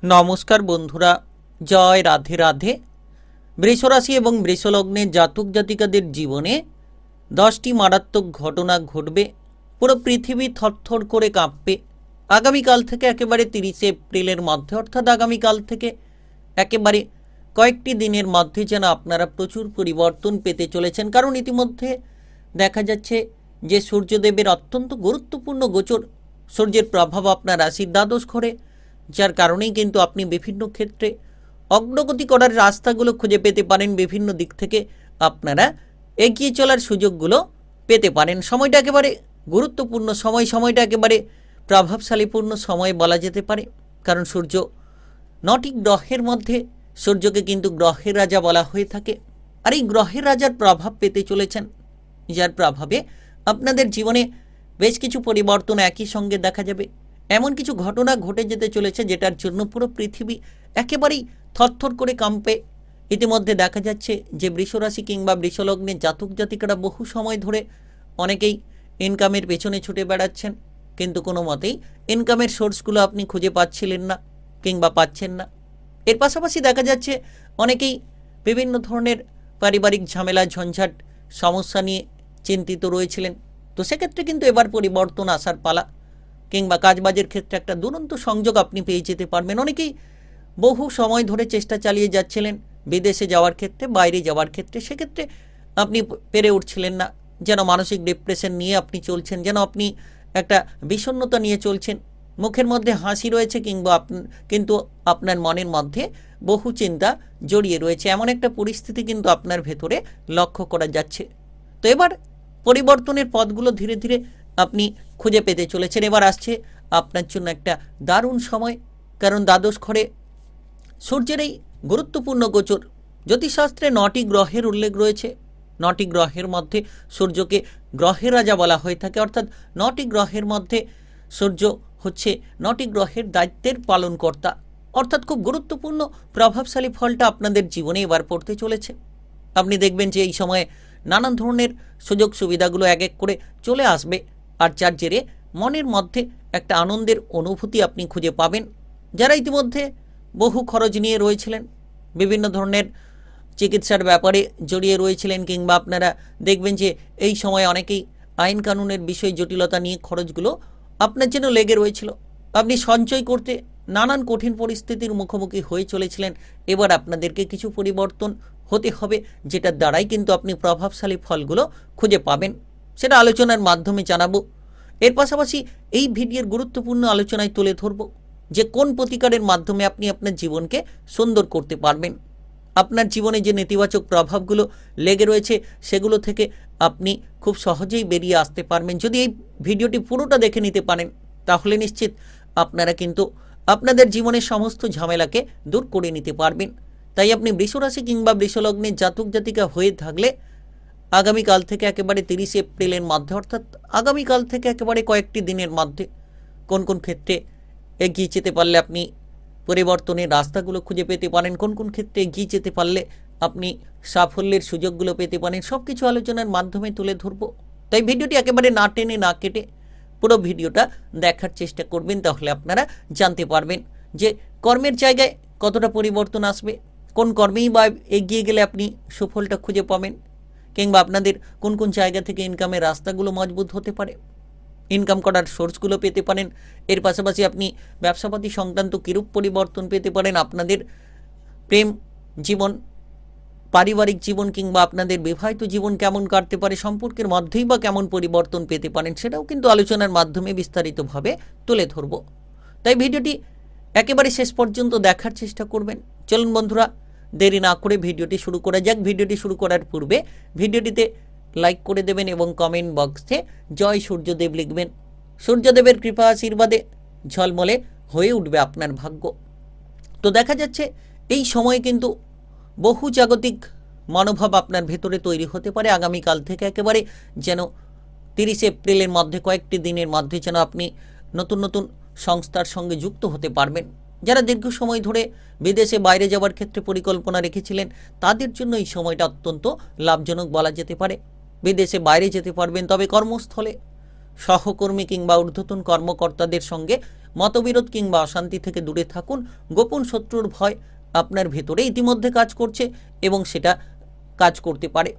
নমস্কার বন্ধুরা, জয় রাধে রাধে। বৃষরাশি এবং বৃষলগ্নের জাতক জাতিকাদের জীবনে 10টি মারাত্মক ঘটনা ঘটবে। পুরো পৃথিবী থরথর করে কাঁপবে। আগামীকাল থেকে একেবারে 30 এপ্রিলের মধ্যে, অর্থাৎ আগামীকাল থেকে একেবারে কয়েকটি দিনের মধ্যে যেন আপনারা প্রচুর পরিবর্তন পেতে চলেছেন। কারণ ইতিমধ্যে দেখা যাচ্ছে যে সূর্যদেবের অত্যন্ত গুরুত্বপূর্ণ গোচর, সূর্যের প্রভাব আপনার রাশির দ্বাদশ ঘরে, যার কারণেই কিন্তু আপনি বিভিন্ন ক্ষেত্রে অগ্রগতি করার রাস্তাগুলো খুঁজে পেতে পারেন। বিভিন্ন দিক থেকে আপনারা এগিয়ে চলার সুযোগগুলো পেতে পারেন। সময়টা একেবারে গুরুত্বপূর্ণ সময়, সময়টা একেবারে প্রভাবশালীপূর্ণ সময় বলা যেতে পারে। কারণ সূর্য 9টি গ্রহের মধ্যে সূর্যকে কিন্তু গ্রহের রাজা বলা হয়ে থাকে। আর এই গ্রহের রাজার প্রভাব পেতে চলেছেন, যার প্রভাবে আপনাদের জীবনে বেশ কিছু পরিবর্তন একই সঙ্গে দেখা যাবে। এমন কিছু ঘটনা ঘটে যেতে চলেছে যেটার জন্য পুরো পৃথিবী একেবারেই থরথর করে কাঁপবে। ইতিমধ্যে দেখা যাচ্ছে যে বৃষরাশি কিংবা বৃষলগ্নের জাতক জাতিকারা বহু সময় ধরে অনেকেই ইনকামের পেছনে ছুটে বেড়াচ্ছেন, কিন্তু কোনো মতেই ইনকামের সোর্সগুলো আপনি খুঁজে পাচ্ছিলেন না কিংবা পাচ্ছেন না। এর পাশাপাশি দেখা যাচ্ছে অনেকেই বিভিন্ন ধরনের পারিবারিক ঝামেলা, ঝঞ্ঝাট, সমস্যা নিয়ে চিন্তিত রয়েছিলেন। তো সেক্ষেত্রে কিন্তু এবার পরিবর্তন আসার পালা। কিংবা কাজবাজের ক্ষেত্রে একটা দুরন্ত সংযোগ আপনি পেয়ে যেতে পারবেন। অনেকেই বহু সময় ধরে চেষ্টা চালিয়ে যাচ্ছিলেন বিদেশে যাওয়ার ক্ষেত্রে, বাইরে যাওয়ার ক্ষেত্রে, সেক্ষেত্রে আপনি পেরে উঠছিলেন না। যেন মানসিক ডিপ্রেশন নিয়ে আপনি চলছেন, যেন আপনি একটা বিষণ্ণতা নিয়ে চলছেন। মুখের মধ্যে হাসি রয়েছে কিন্তু আপনার মনের মধ্যে বহু চিন্তা জড়িয়ে রয়েছে। এমন একটা পরিস্থিতি কিন্তু আপনার ভেতরে লক্ষ্য করা যাচ্ছে। তো এবার পরিবর্তনের পথগুলো ধীরে ধীরে আপনি খুঁজে পেতে চলেছেন। এবার আসছে আপনার জন্য একটা দারুণ সময়, কারণ দ্বাদশ ঘরে সূর্যের এই গুরুত্বপূর্ণ গোচর। জ্যোতিষশাস্ত্রে 9টি গ্রহের উল্লেখ রয়েছে। 9টি গ্রহের মধ্যে সূর্যকে গ্রহের রাজা বলা হয়ে থাকে, অর্থাৎ 9টি গ্রহের মধ্যে সূর্য হচ্ছে 9টি গ্রহের দায়িত্বের পালনকর্তা। অর্থাৎ খুব গুরুত্বপূর্ণ প্রভাবশালী ফলটা আপনাদের জীবনে এবার পড়তে চলেছে। আপনি দেখবেন যে এই সময়ে নানান ধরনের সুযোগ সুবিধাগুলো এক এক করে চলে আসবে, আর যার জেরে মনের মধ্যে একটা আনন্দের অনুভূতি আপনি খুঁজে পাবেন। যারা ইতিমধ্যে বহু খরচ নিয়ে রয়েছিলেন, বিভিন্ন ধরনের চিকিৎসার ব্যাপারে জড়িয়ে রয়েছিলেন, কিংবা আপনারা দেখবেন যে এই সময় অনেকেই আইন কানুনের বিষয় জটিলতা নিয়ে খরচগুলো আপনার জন্য লেগে রয়েছিল। আপনি সঞ্চয় করতে নানান কঠিন পরিস্থিতির মুখোমুখি হয়ে চলেছিলেন। এবার আপনাদেরকে কিছু পরিবর্তন হতে হবে, যেটার দ্বারাই কিন্তু আপনি প্রভাবশালী ফলগুলো খুঁজে পাবেন। সেটা আলোচনার মাধ্যমে জানাবো। এর পাশাপাশি এই ভিডিওর গুরুত্বপূর্ণ আলোচনায় তুলে ধরব যে কোন প্রতিকারের মাধ্যমে আপনি আপনার জীবনকে সুন্দর করতে পারবেন। আপনার জীবনে যে নেতিবাচক প্রভাবগুলো লেগে রয়েছে সেগুলো থেকে আপনি খুব সহজেই বেরিয়ে আসতে পারবেন। যদি এই ভিডিওটি পুরোটা দেখে নিতে পারেন, তাহলে নিশ্চিত আপনারা কিন্তু আপনাদের জীবনের সমস্ত ঝামেলাকে দূর করে নিতে পারবেন। তাই আপনি বৃষরাশি কিংবা বৃষলগ্নের জাতক জাতিকা হয়ে থাকলে আগামীকাল থেকে একেবারে 30 এপ্রিলের মধ্যে, অর্থাৎ আগামীকাল থেকে একেবারে কয়েকটি দিনের মধ্যে কোন কোন ক্ষেত্রে এগিয়ে যেতে পারলে আপনি পরিবর্তনের রাস্তাগুলো খুঁজে পেতে পারেন, কোন কোন ক্ষেত্রে এগিয়ে যেতে পারলে আপনি সাফল্যের সুযোগগুলো পেতে পারেন, সব কিছু আলোচনার মাধ্যমে তুলে ধরব। তাই ভিডিওটি একেবারে না টেনে না কেটে পুরো ভিডিওটা দেখার চেষ্টা করবেন। তাহলে আপনারা জানতে পারবেন যে কর্মের জায়গায় কতটা পরিবর্তন আসবে, কোন কর্মেই বা এগিয়ে গেলে আপনি সুফলটা খুঁজে পাবেন, কিংবা আপনাদের কোন কোন জায়গা থেকে ইনকামের রাস্তাগুলো মজবুত হতে পারে, ইনকাম করার সোর্সগুলো পেতে পারেন। এর পাশাপাশি আপনি ব্যবসাপাতি সংক্রান্ত কিরূপ পরিবর্তন পেতে পারেন, আপনাদের প্রেম জীবন, পারিবারিক জীবন কিংবা আপনাদের বিবাহিত জীবন কেমন কাটতে পারে, সম্পর্কের মধ্যেই বা কেমন পরিবর্তন পেতে পারেন, সেটাও কিন্তু আলোচনার মাধ্যমে বিস্তারিতভাবে তুলে ধরব। তাই ভিডিওটি একেবারে শেষ পর্যন্ত দেখার চেষ্টা করবেন। চলুন বন্ধুরা, দেরি না করে ভিডিওটি শুরু করা যাক। ভিডিওটি শুরু করার পূর্বে ভিডিওটিতে লাইক করে দেবেন এবং কমেন্ট বক্সে জয় সূর্যদেব লিখবেন। সূর্যদেবের কৃপা আশীর্বাদে ঝলমলে হয়ে উঠবে আপনার ভাগ্য। তো দেখা যাচ্ছে এই সময়ে কিন্তু বহু জাগতিক মনোভাব আপনার ভেতরে তৈরি হতে পারে। আগামীকাল থেকে একেবারে যেন 30 এপ্রিলের মধ্যে কয়েকটি দিনের মধ্যে যেন আপনি নতুন নতুন সংস্থার সঙ্গে যুক্ত হতে পারবেন। যারা দীর্ঘ সময় ধরে বিদেশে বাইরে যাওয়ার ক্ষেত্রে পরিকল্পনা রেখেছিলেন, তাদের জন্য এই সময়টা অত্যন্ত লাভজনক বলা যেতে পারে। বিদেশে বাইরে যেতে পারবেন, তবে কর্মস্থলে সহকর্মী কিংবা ঊর্ধ্বতন কর্মকর্তাদের সঙ্গে মতবিরোধ কিংবা অশান্তি থেকে দূরে থাকুন। গোপন শত্রুর ভয় আপনার ভেতরে ইতিমধ্যে কাজ করছে এবং সেটা কাজ করতে পারে,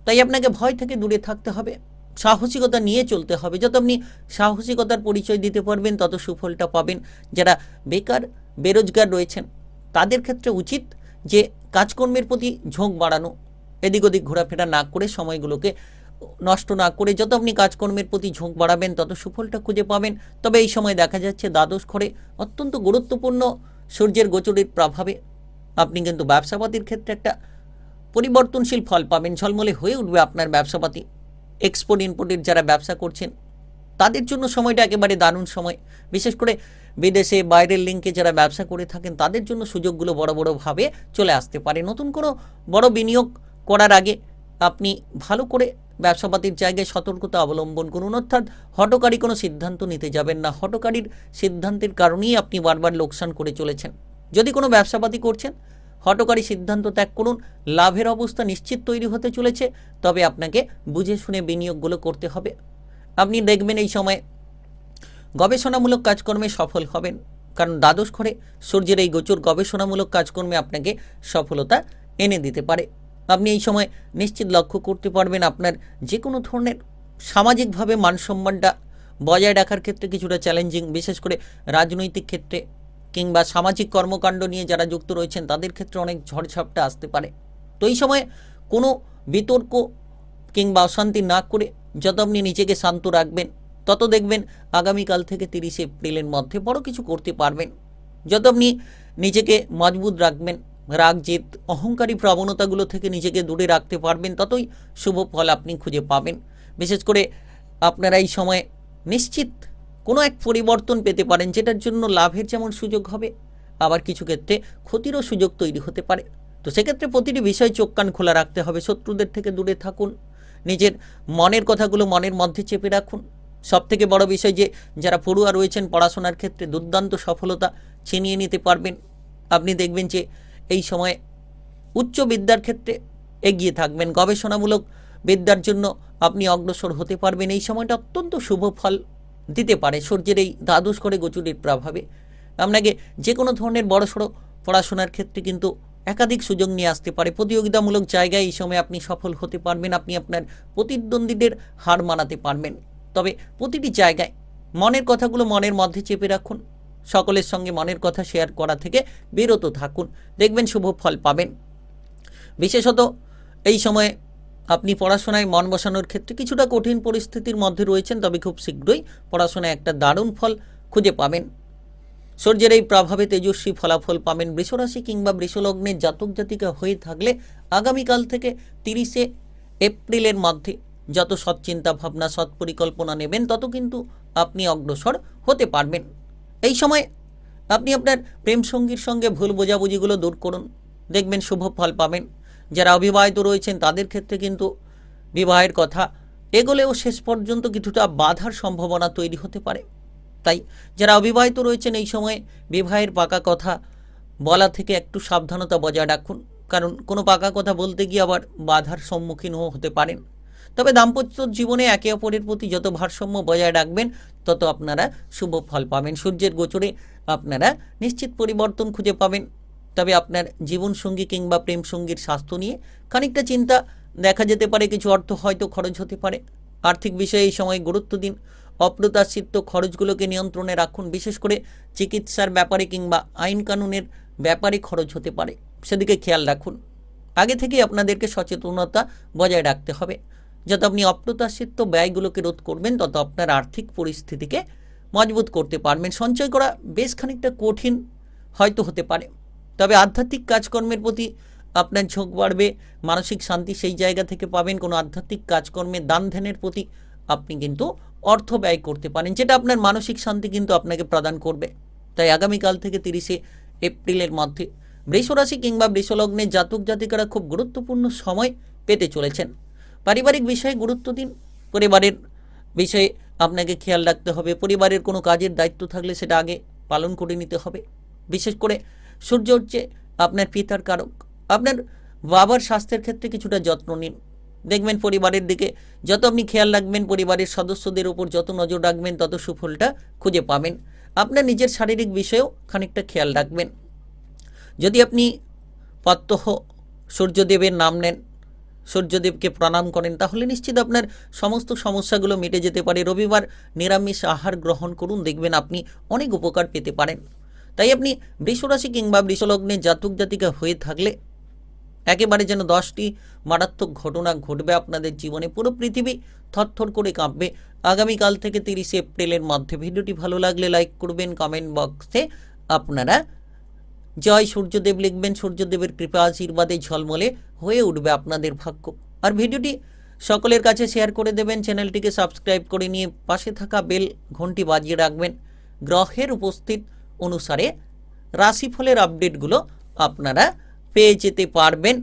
তাই আপনাকে ভয় থেকে দূরে থাকতে হবে, সাহসিকতা নিয়ে চলতে হবে। যত আপনি সাহসিকতার পরিচয় দিতে পারবেন তত সুফলটা পাবেন। যারা বেকার বেরোজগার রয়েছেন তাদের ক্ষেত্রে উচিত যে কাজকর্মের প্রতি ঝোঁক বাড়ানো, এদিক ওদিক ঘোরাফেরা না করে, সময়গুলোকে নষ্ট না করে যত আপনি কাজকর্মের প্রতি ঝোঁক বাড়াবেন তত সুফলটা খুঁজে পাবেন। তবে এই সময় দেখা যাচ্ছে দ্বাদশ ঘরে অত্যন্ত গুরুত্বপূর্ণ সূর্যের গোচরের প্রভাবে আপনি কিন্তু ব্যবসাপাতির ক্ষেত্রে একটা পরিবর্তনশীল ফল পাবেন। ঝলমলে হয়ে উঠবে আপনার ব্যবসাপাতি। এক্সপোর্ট ইম্পোর্টের যারা ব্যবসা করছেন তাদের জন্য সময়টা একেবারে দারুণ সময়। বিশেষ করে বিদেশে বাইরের লিঙ্কে যারা ব্যবসা করে থাকেন তাদের জন্য সুযোগগুলো বড় বড়ভাবে চলে আসতে পারে। নতুন কোনো বড় বিনিয়োগ করার আগে আপনি ভালো করে ব্যবসাপাতির জায়গায় সতর্কতা অবলম্বন করুন, অর্থাৎ হঠকারী কোনো সিদ্ধান্ত নিতে যাবেন না। হঠকারীর সিদ্ধান্তের কারণেই আপনি বারবার লোকসান করে চলেছেন। যদি কোনো ব্যবসাপাতি করছেন হঠকারী সিদ্ধান্ত ত্যাগ করুন, লাভের অবস্থা নিশ্চিত তৈরি হতে চলেছে। তবে আপনাকে বুঝে শুনে বিনিয়োগগুলো করতে হবে। আপনি দেখবেন এই সময় গবেষণামূলক কাজকর্মে সফল হবেন, কারণ দ্বাদশ ঘরে সূর্যের এই গোচর গবেষণামূলক কাজকর্মে আপনাকে সফলতা এনে দিতে পারে। আপনি এই সময় নিশ্চিত লক্ষ্য করতে পারবেন আপনার যে কোনো ধরনের সামাজিকভাবে মানসম্মানটা বজায় রাখার ক্ষেত্রে কিছুটা চ্যালেঞ্জিং, বিশেষ করে রাজনৈতিক ক্ষেত্রে কিংবা সামাজিক কর্মকাণ্ড নিয়ে যারা যুক্ত রয়েছেন তাদের ক্ষেত্রে অনেক ঝড়ঝাপটা আসতে পারে। তো এই সময় কোনো বিতর্ক কিংবা অশান্তি না করে যত আপনি নিজেকে শান্ত রাখবেন তত দেখবেন আগামীকাল থেকে 30 এপ্রিলের মধ্যে বড় কিছু করতে পারবেন। যত আপনি নিজেকে মজবুত রাখবেন, রাগ জেদ অহংকারী প্রবণতাগুলো থেকে নিজেকে দূরে রাখতে পারবেন, ততই শুভ ফল আপনি খুঁজে পাবেন। বিশেষ করে আপনারা এই সময় নিশ্চিত কোনো এক পরিবর্তন পেতে পারেন, যেটার জন্য লাভের যেমন সুযোগ হবে আবার কিছু ক্ষেত্রে ক্ষতিরও সুযোগ তৈরি হতে পারে। তো সেক্ষেত্রে প্রতিটি বিষয় চোখ কান খোলা রাখতে হবে। শত্রুদের থেকে দূরে থাকুন, নিজের মনের কথাগুলো মনের মধ্যে চেপে রাখুন। সবথেকে বড় বিষয় যে যারা পড়ুয়া রয়েছেন পড়াশোনার ক্ষেত্রে দুর্দান্ত সফলতা ছিনিয়ে নিতে পারবেন। আপনি দেখবেন যে এই সময় উচ্চ বিদ্যার ক্ষেত্রে এগিয়ে থাকবেন, গবেষণামূলক বিদ্যার জন্য আপনি অগ্রসর হতে পারবেন। এই সময়টা অত্যন্ত শুভ ফল দিতে পারে। সূর্যের এই দ্বাদশ ঘরে গোচরের প্রভাবে আপনাকে যে কোনো ধরনের বড়সড় পড়াশোনার ক্ষেত্রে কিন্তু একাধিক সুযোগ নিয়ে আসতে পারে। প্রতিযোগিতামূলক জায়গায় এই সময় আপনি সফল হতে পারবেন। আপনি আপনার প্রতিদ্বন্দ্বীদের হার মানাতে পারবেন। তবে প্রতিটি জায়গায় মনের কথাগুলো মনের মধ্যে চেপে রাখুন, সকলের সঙ্গে মনের কথা শেয়ার করা থেকে বিরত থাকুন, দেখবেন শুভ ফল পাবেন। বিশেষত এই সময়ে আপনি পড়াশোনায় মন বসানোর ক্ষেত্রে কিছুটা কঠিন পরিস্থিতির মধ্যে রয়েছেন, তবে খুব শীঘ্রই পড়াশোনায় একটা দারুণ ফল খুঁজে পাবেন। সূর্যের এই প্রভাবে তেজস্বী ফলাফল পাবেন। বৃষরাশি কিংবা বৃষলগ্নের জাতক জাতিকা হয়ে থাকলে আগামীকাল থেকে 30 এপ্রিলের মধ্যে যত সৎ চিন্তা ভাবনা সৎ পরিকল্পনা নেবেন তত কিন্তু আপনি অগ্রসর হতে পারবেন। এই সময় আপনি আপনার প্রেম সঙ্গীর সঙ্গে ভুল বোঝাবুঝিগুলো দূর করুন, দেখবেন শুভ ফল পাবেন। যারা অবিবাহিত রয়েছেন তাদের ক্ষেত্রে কিন্তু বিবাহের কথা এগোলেও শেষ পর্যন্ত কিছুটা বাধার সম্ভাবনা তৈরি হতে পারে। তাই যারা অবিবাহিত রয়েছেন এই সময় বিবাহের পাকা কথা বলা থেকে একটু সাবধানতা বজায় রাখুন, কারণ কোনো পাকা কথা বলতে গিয়ে আবার বাধার সম্মুখীনও হতে পারেন। তবে দাম্পত্য জীবনে একে অপরের প্রতি যত ভারসাম্য বজায় রাখবেন তত আপনারা শুভ ফল পাবেন। সূর্যের গোচরে আপনারা নিশ্চিত পরিবর্তন খুঁজে পাবেন। তবে আপনার জীবনসঙ্গী কিংবা প্রেম সঙ্গীর স্বাস্থ্য নিয়ে খানিকটা চিন্তা দেখা যেতে পারে, কিছু অর্থ হয়তো খরচ হতে পারে। আর্থিক বিষয়ে এই সময় গুরুত্ব দিন, অপ্রত্যাশিত খরচগুলোকে নিয়ন্ত্রণে রাখুন। বিশেষ করে চিকিৎসার ব্যাপারে কিংবা আইন কানুনের ব্যাপারে খরচ হতে পারে, সেদিকে খেয়াল রাখুন। আগে থেকেই আপনাদেরকে সচেতনতা বজায় রাখতে হবে। যত আপনি অপ্রত্যাশিত ব্যয়গুলোকে রোধ করবেন তত আপনার আর্থিক পরিস্থিতিকে মজবুত করতে পারবেন। সঞ্চয় করা বেশ খানিকটা কঠিন হয়তো হতে পারে, তবে আধ্যাত্মিক কাজকর্মের প্রতি আপনার ঝোঁক বাড়বে, মানসিক শান্তি সেই জায়গা থেকে পাবেন। কোনো আধ্যাত্মিক কর্মে দান ধ্যানের প্রতি আপনি কিন্তু অর্থ ব্যয় করতে পারেন, যেটা আপনার মানসিক শান্তি কিন্তু আপনাকে প্রদান করবে। তাই আগামীকাল থেকে 30 এপ্রিলের মধ্যে বৃষরাশি কিংবা বৃষলগ্নের জাতক জাতিকারা খুব গুরুত্বপূর্ণ সময় পেতে চলেছেন। পারিবারিক বিষয়ে গুরুত্ব দিন, পরিবারের বিষয়ে আপনাকে খেয়াল রাখতে হবে। পরিবারের কোনো কাজের দায়িত্ব থাকলে সেটা আগে পালন করে নিতে হবে। বিশেষ করে সূর্য হচ্ছে আপনার পিতার কারক, আপনার বাবার স্বাস্থ্যের ক্ষেত্রে কিছুটা যত্ন নিন। দেখবেন পরিবারের দিকে যত আপনি খেয়াল রাখবেন, পরিবারের সদস্যদের উপর যত নজর রাখবেন তত সুফলটা খুঁজে পাবেন। আপনার নিজের শারীরিক বিষয়েও খানিকটা খেয়াল রাখবেন। যদি আপনি প্রত্যহ সূর্যদেবের নাম নেন, সূর্যদেবকে প্রণাম করেন, তাহলে নিশ্চিত আপনার সমস্ত সমস্যাগুলো মিটে যেতে পারে। রবিবার নিরামিষ আহার গ্রহণ করুন, দেখবেন আপনি অনেক উপকার পেতে পারেন। তাই আপনি বৃষরাশি কিংবা বৃষলগ্নের জাতক জাতিকা হয়ে থাকলে একেবারে যেন 10টি মারাত্মক ঘটনা ঘটবে আপনাদের জীবনে, পুরো পৃথিবী থরথর করে কাঁপবে। আগামীকাল থেকে 30 এপ্রিলের মধ্যে। ভিডিওটি ভালো লাগলে লাইক করবেন, কমেন্ট বক্সে আপনারা জয় সূর্যদেব লিখবেন। সূর্যদেবের কৃপা আশীর্বাদে ঝলমলে হয়ে উঠবে আপনাদের ভাগ্য। আর ভিডিওটি সকলের কাছে শেয়ার করে দেবেন, চ্যানেলটিকে সাবস্ক্রাইব করে নিয়ে পাশে থাকা বেল ঘন্টি বাজিয়ে রাখবেন। গ্রহের উপস্থিত অনুসারে রাশিফলের আপডেটগুলো আপনারা পেয়ে যেতে পারবেন।